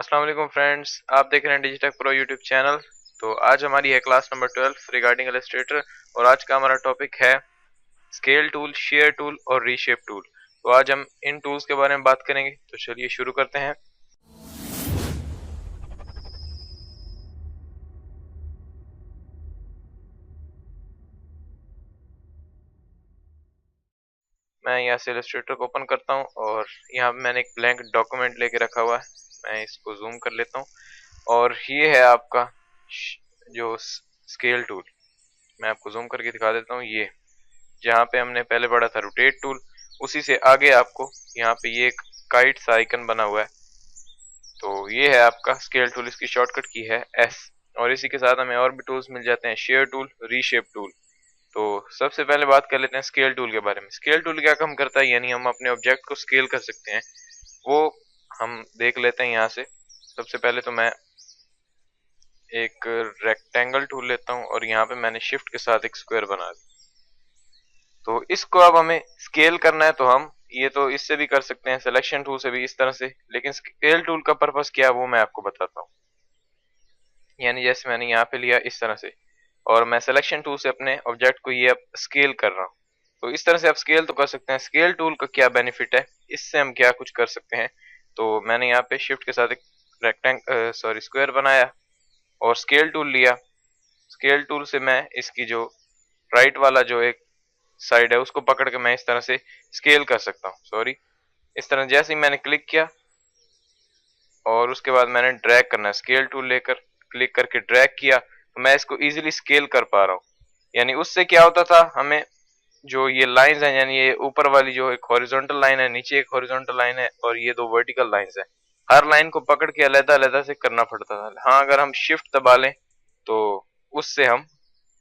अस्सलाम वालेकुम फ्रेंड्स, आप देख रहे हैं डिजिटेक प्रो यूट्यूब चैनल। तो आज हमारी है क्लास नंबर 12 रिगार्डिंग इलस्ट्रेटर और आज का हमारा टॉपिक है स्केल टूल, शेयर टूल और रीशेप टूल। तो आज हम इन टूल्स के बारे में बात करेंगे। तो चलिए शुरू करते हैं। मैं यहाँ से इलस्ट्रेटर को ओपन करता हूँ और यहाँ पे मैंने एक ब्लैंक डॉक्यूमेंट लेके रखा हुआ है। मैं इसको जूम कर लेता हूँ और ये है आपका जो स्केल टूल। मैं आपको जूम करके दिखा देता हूँ। ये जहाँ पे हमने पहले पढ़ा था रोटेट टूल, उसी से आगे आपको यहाँ पे ये एक काइट सा आइकन बना हुआ है। तो ये है आपका स्केल टूल, इसकी शॉर्टकट की है एस। और इसी के साथ हमें और भी टूल्स मिल जाते हैं, शेयर टूल, रीशेप टूल। तो सबसे पहले बात कर लेते हैं स्केल टूल के बारे में। स्केल टूल क्या काम करता है, यानी हम अपने ऑब्जेक्ट को स्केल कर सकते हैं। वो हम देख लेते हैं यहाँ से। सबसे पहले तो मैं एक रेक्टेंगल टूल लेता हूँ और यहाँ पे मैंने शिफ्ट के साथ एक स्क्वायर बना दिया। तो इसको अब हमें स्केल करना है, तो हम ये तो इससे भी कर सकते हैं, सिलेक्शन टूल से भी, इस तरह से। लेकिन स्केल टूल का पर्पस क्या है वो मैं आपको बताता हूँ। यानी जैसे मैंने यहाँ पे लिया इस तरह से और मैं सिलेक्शन टूल से अपने ऑब्जेक्ट को ये अब स्केल कर रहा हूँ। तो इस तरह से आप स्केल तो कर सकते हैं। स्केल टूल का क्या बेनिफिट है, इससे हम क्या कुछ कर सकते हैं। तो मैंने यहाँ पे शिफ्ट के साथ एक स्क्वायर बनाया और स्केल टूल लिया। स्केल टूल से मैं इसकी जो राइट वाला जो एक साइड है उसको पकड़ के मैं इस तरह से स्केल कर सकता हूँ। इस तरह जैसे ही मैंने क्लिक किया और उसके बाद मैंने ड्रैग करना है, स्केल टूल लेकर क्लिक करके ड्रैग किया, तो मैं इसको इजीली स्केल कर पा रहा हूँ। यानी उससे क्या होता था, हमें जो ये लाइंस हैं, यानी ये ऊपर वाली जो एक हॉरिजॉन्टल लाइन है, नीचे एक हॉरिजॉन्टल लाइन है और ये दो वर्टिकल लाइंस है, हर लाइन को पकड़ के अलग अलग से करना पड़ता था। हाँ, अगर हम शिफ्ट दबा लें तो उससे हम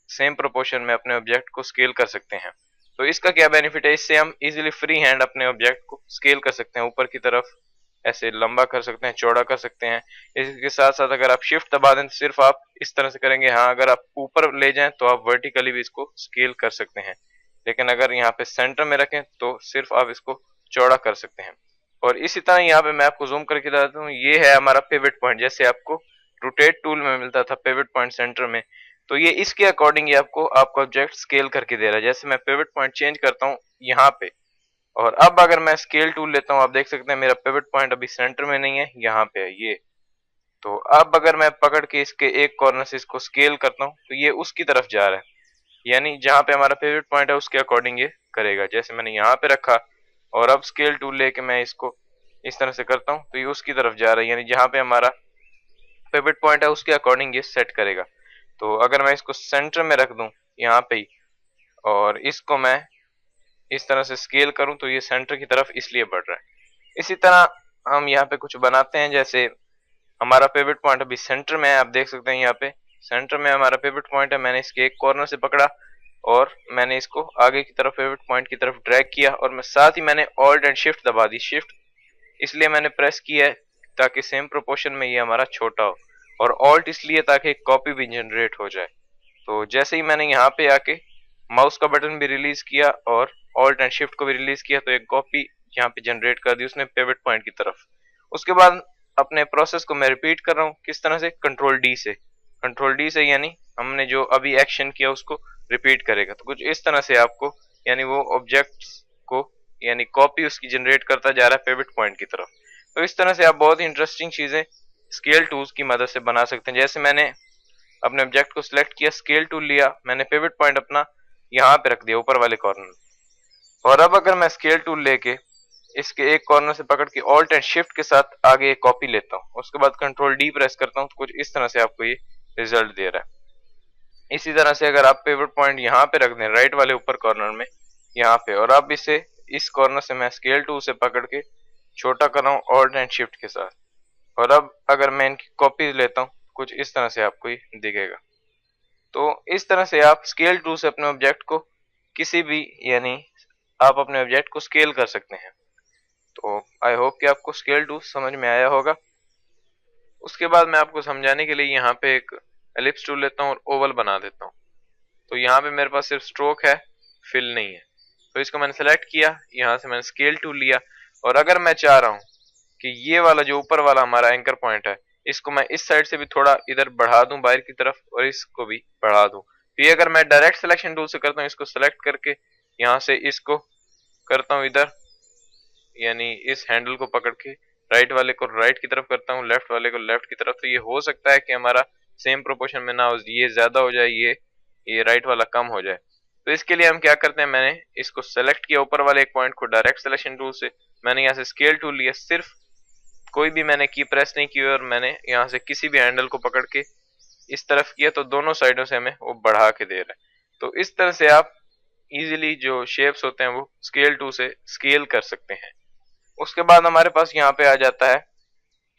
सेम प्रोपोर्शन में अपने ऑब्जेक्ट को स्केल कर सकते हैं। तो इसका क्या बेनिफिट है, इससे हम इजीली फ्री हैंड अपने ऑब्जेक्ट को स्केल कर सकते हैं। ऊपर की तरफ ऐसे लंबा कर सकते हैं, चौड़ा कर सकते हैं। इसके साथ साथ अगर आप शिफ्ट दबा दें तो सिर्फ आप इस तरह से करेंगे। हाँ, अगर आप ऊपर ले जाएं तो आप वर्टिकली भी इसको स्केल कर सकते हैं। लेकिन अगर यहाँ पे सेंटर में रखें तो सिर्फ आप इसको चौड़ा कर सकते हैं। और इसी तरह यहाँ पे मैं आपको जूम करके बताता हूँ, ये है हमारा पिवट पॉइंट। जैसे आपको रोटेट टूल में मिलता था पिवट पॉइंट सेंटर में, तो ये इसके अकॉर्डिंग ये आपको आपका ऑब्जेक्ट स्केल करके दे रहा है। जैसे मैं पिवट पॉइंट चेंज करता हूँ यहाँ पे और अब अगर मैं स्केल टूल लेता हूँ, आप देख सकते हैं मेरा पिवट पॉइंट अभी सेंटर में नहीं है, यहाँ पे है ये। तो अब अगर मैं पकड़ के इसके एक कॉर्नर से इसको स्केल करता हूँ तो ये उसकी तरफ जा रहा है, यानी जहाँ पे हमारा पिवट पॉइंट है उसके अकॉर्डिंग ये करेगा। जैसे मैंने यहाँ पे रखा और अब स्केल टूल लेके मैं इसको इस तरह से करता हूँ तो ये उसकी तरफ जा रहा है, यानी जहाँ पे हमारा पिवट पॉइंट है उसके अकॉर्डिंग ये सेट करेगा। तो अगर मैं इसको सेंटर में रख दूं यहाँ पे ही और इसको मैं इस तरह से स्केल करूं तो ये सेंटर की तरफ इसलिए बढ़ रहा है। इसी तरह हम यहाँ पे कुछ बनाते हैं। जैसे हमारा पिवट पॉइंट अभी सेंटर में है, आप देख सकते हैं यहाँ पे सेंटर में हमारा पिवट पॉइंट है। मैंने इसके एक कॉर्नर से पकड़ा और मैंने इसको आगे की तरफ पिवट पॉइंट की तरफ ड्रैग किया और मैं साथ ही मैंने ऑल्ट एंड शिफ्ट दबा दी। शिफ्ट इसलिए मैंने प्रेस किया है ताकि सेम प्रोपोर्शन में ये हमारा छोटा हो, और ऑल्ट इसलिए ताकि एक कॉपी भी जनरेट हो जाए। तो जैसे ही मैंने यहाँ पे आके माउस का बटन भी रिलीज किया और ऑल्ट एंड शिफ्ट को भी रिलीज किया तो एक कॉपी यहाँ पे जनरेट कर दी उसने पिवट पॉइंट की तरफ। उसके बाद अपने प्रोसेस को मैं रिपीट कर रहा हूँ, किस तरह से, कंट्रोल डी से यानी हमने जो अभी एक्शन किया उसको रिपीट करेगा। तो कुछ इस तरह से आपको, यानी वो ऑब्जेक्ट्स को यानी कॉपी उसकी जनरेट करता जा रहा है पिवट पॉइंट की तरफ। तो इस तरह से आप बहुत ही इंटरेस्टिंग चीजें स्केल टूल्स की मदद से बना सकते हैं। जैसे मैंने अपने ऑब्जेक्ट को सिलेक्ट किया, स्केल टूल लिया, मैंने पिवट पॉइंट अपना यहाँ पे रख दिया ऊपर वाले कॉर्नर में। और अब अगर मैं स्केल टूल लेके इसके एक कॉर्नर से पकड़ के ऑल्ट एंड शिफ्ट के साथ आगे एक कॉपी लेता हूँ, उसके बाद कंट्रोल डी प्रेस करता हूँ, तो कुछ इस तरह से आपको ये रिजल्ट दे रहा है। इसी तरह से अगर आप पिवट पॉइंट यहाँ पे रख दें राइट वाले ऊपर कॉर्नर में यहाँ पे, और अब इसे इस कॉर्नर से मैं स्केल टूल से पकड़ के छोटा कर रहा हूँ ऑल्ट एंड शिफ्ट के साथ, और अब अगर मैं इनकी कॉपी लेता हूँ कुछ इस तरह से आपको ये दिखेगा। तो इस तरह से आप स्केल टूल से अपने ऑब्जेक्ट को किसी भी, यानी आप अपने ऑब्जेक्ट को स्केल कर सकते हैं। तो आई होप कि आपको स्केल टूल समझ में आया होगा। उसके बाद मैं आपको समझाने के लिए यहाँ पे एक एलिप्स टूल लेता हूँ और ओवल बना देता हूँ। तो यहाँ पे मेरे पास सिर्फ स्ट्रोक है, फिल नहीं है। तो इसको मैंने सेलेक्ट किया, यहाँ से मैंने स्केल टूल लिया और अगर मैं चाह रहा हूँ कि ये वाला जो ऊपर वाला हमारा एंकर पॉइंट है, इसको मैं इस साइड से भी थोड़ा इधर बढ़ा दूं बाहर की तरफ और इसको भी बढ़ा दूं। तो ये अगर मैं डायरेक्ट सिलेक्शन टूल से करता हूँ, इसको सेलेक्ट करके यहाँ से इसको करता हूँ इधर, यानी इस हैंडल को पकड़ के राइट वाले को राइट की तरफ करता हूँ, लेफ्ट वाले को लेफ्ट की तरफ, तो ये हो सकता है कि हमारा सेम प्रोपोर्शन में ना हो, ये ज्यादा हो जाए, ये राइट वाला कम हो जाए। तो इसके लिए हम क्या करते हैं, मैंने इसको सेलेक्ट किया ऊपर वाले एक पॉइंट को डायरेक्ट सिलेक्शन टूल से, मैंने यहाँ से स्केल टूल लिया, सिर्फ कोई भी मैंने की प्रेस नहीं की और मैंने यहाँ से किसी भी हैंडल को पकड़ के इस तरफ किया, तो दोनों साइडों से हमें वो बढ़ा के दे रहा है। तो इस तरह से आप इजीली जो शेप्स होते हैं वो स्केल टूल से स्केल कर सकते हैं। उसके बाद हमारे पास यहाँ पे आ जाता है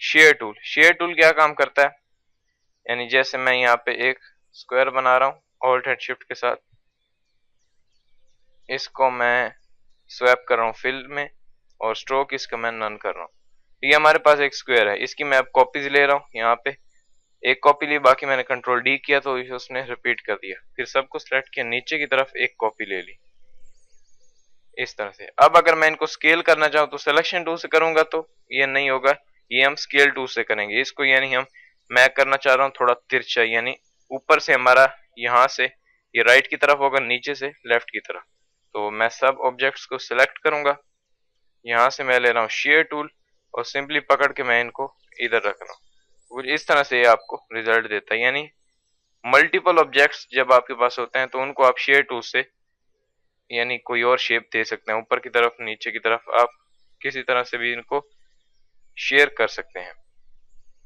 शेयर टूल। शेयर टूल क्या काम करता है, यानी जैसे मैं यहाँ पे एक स्क्वायर बना रहा हूँ ऑल्ट एंड शिफ्ट के साथ, इसको मैं स्वैप कर रहा हूँ फिल में और स्ट्रोक इसका मैं नन कर रहा हूँ। ये हमारे पास एक स्क्वायर है, इसकी मैं अब कॉपीज ले रहा हूँ, यहाँ पे एक कॉपी ली, बाकी मैंने कंट्रोल डी किया तो उसने रिपीट कर दिया, फिर सबको सिलेक्ट किया, नीचे की तरफ एक कॉपी ले ली इस तरह से। अब अगर मैं इनको स्केल करना चाहूँ तो सिलेक्शन टूल से करूंगा तो ये नहीं होगा, ये हम स्केल टूल से करेंगे इसको, यानी मैं करना चाह रहा हूँ थोड़ा तिरछा, यानी ऊपर से हमारा यहाँ से ये राइट की तरफ होगा, नीचे से लेफ्ट की तरफ। तो मैं सब ऑब्जेक्ट्स को सिलेक्ट करूंगा, यहाँ से मैं ले रहा हूँ शेयर टूल और सिंपली पकड़ के मैं इनको इधर रख रहा हूँ। कुछ इस तरह से ये आपको रिजल्ट देता है, यानी मल्टीपल ऑब्जेक्ट्स जब आपके पास होते हैं तो उनको आप शेयर टूल से यानी कोई और शेप दे सकते हैं, ऊपर की तरफ नीचे की तरफ आप किसी तरह से भी इनको शेयर कर सकते हैं।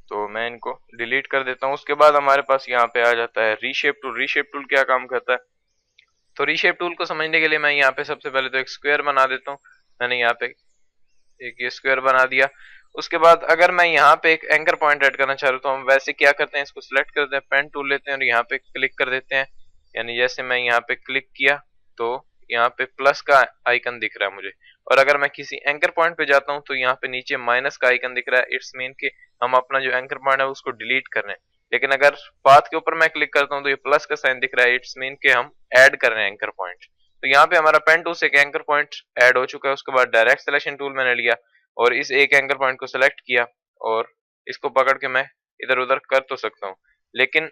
तो मैं इनको डिलीट कर देता हूँ। उसके बाद हमारे पास यहाँ पे आ जाता है रीशेप टूल। रीशेप टूल क्या काम करता है, तो रीशेप टूल को समझने के लिए मैं यहाँ पे सबसे पहले तो एक स्क्वायर बना देता हूँ। मैंने यहाँ पे एक ये स्क्वायर बना दिया। उसके बाद अगर मैं यहाँ पे एक एंकर पॉइंट ऐड करना चाह रहा हूँ तो हम वैसे क्या करते हैं, इसको सिलेक्ट करते हैं, पेन टूल लेते हैं और यहाँ पे क्लिक कर देते हैं। यानी जैसे मैं यहाँ पे क्लिक किया तो यहाँ पे प्लस का आइकन दिख रहा है मुझे, और अगर मैं किसी एंकर पॉइंट पे जाता हूँ तो यहाँ पे नीचे माइनस का आइकन दिख रहा है। इट्स मीन कि हम अपना जो एंकर पॉइंट है उसको डिलीट कर रहे हैं। लेकिन अगर पाथ के ऊपर मैं क्लिक करता हूँ तो ये प्लस का साइन दिख रहा है, इट्स मीन कि हम ऐड कर रहे हैं एंकर पॉइंट। तो यहाँ पे हमारा पेन टूल से एक एंकर पॉइंट ऐड हो चुका है। उसके बाद डायरेक्ट सिलेक्शन टूल मैंने लिया और इस एक एंकर पॉइंट को सिलेक्ट किया और इसको पकड़ के मैं इधर उधर कर तो सकता हूँ, लेकिन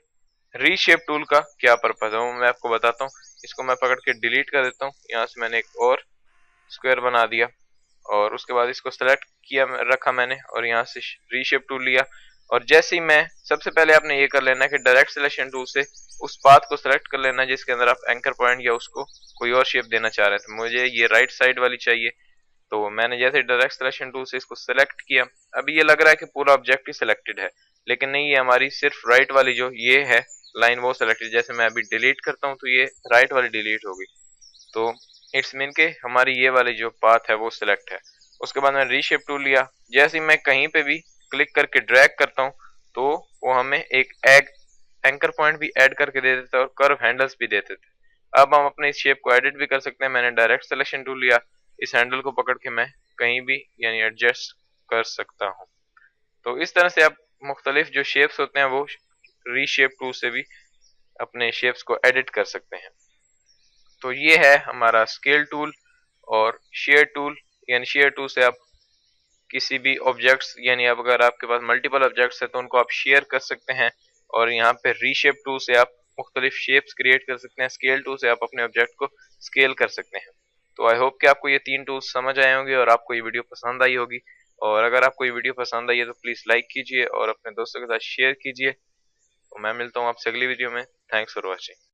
रीशेप टूल का क्या पर्पज है वो मैं आपको बताता हूँ। इसको मैं पकड़ के डिलीट कर देता हूँ, यहाँ से मैंने एक और स्क्वायर बना दिया और उसके बाद इसको सेलेक्ट किया रखा मैंने और यहाँ से रीशेप टूल लिया। और जैसे ही मैं सबसे पहले आपने ये कर लेना है कि डायरेक्ट सिलेक्शन टूल से उस पाथ को सिलेक्ट कर लेना जिसके अंदर आप एंकर पॉइंट या उसको कोई और शेप देना चाह रहे थे। मुझे ये राइट साइड वाली चाहिए, तो मैंने जैसे डायरेक्ट सिलेक्शन टूल से इसको सिलेक्ट किया। अभी ये लग रहा है कि पूरा ऑब्जेक्ट ही सिलेक्टेड है, लेकिन नहीं, ये हमारी सिर्फ राइट वाली जो ये है लाइन वो सिलेक्टेड। जैसे मैं अभी डिलीट करता हूँ तो ये राइट वाली डिलीट होगी, तो इट्स मीन के हमारी ये वाली जो पाथ है वो सिलेक्ट है। उसके बाद मैंने रीशेप टूल लिया, जैसे ही मैं कहीं पे भी क्लिक करके ड्रैग करता हूँ तो वो हमें एक एंकर पॉइंट भी ऐड करके दे देता है और कर्व हैंडल्स भी देते थे। अब हम अपने इस शेप को एडिट भी कर सकते हैं। मैंने डायरेक्ट सिलेक्शन टूल लिया, इस हैंडल को पकड़ के मैं कहीं भी यानी एडजस्ट कर सकता हूँ। तो इस तरह से आप मुख्तलिफ जो शेप्स होते हैं वो रीशेप टूल से भी अपने शेप्स को एडिट कर सकते हैं। तो ये है हमारा स्केल टूल और शेयर टूल। यानी शेयर टूल से आप किसी भी ऑब्जेक्ट्स यानी अब अगर आपके पास मल्टीपल ऑब्जेक्ट्स है तो उनको आप शेयर कर सकते हैं, और यहाँ पे रीशेप टूल से आप मुख्तलिफ शेप्स क्रिएट कर सकते हैं। स्केल टूल से आप अपने ऑब्जेक्ट को स्केल कर सकते हैं। तो आई होप कि आपको ये 3 टूल्स समझ आए होंगे और आपको ये वीडियो पसंद आई होगी। और अगर आपको ये वीडियो पसंद आई है तो प्लीज़ लाइक कीजिए और अपने दोस्तों के साथ शेयर कीजिए। तो मैं मिलता हूँ आपसे अगली वीडियो में। Thanks for watching.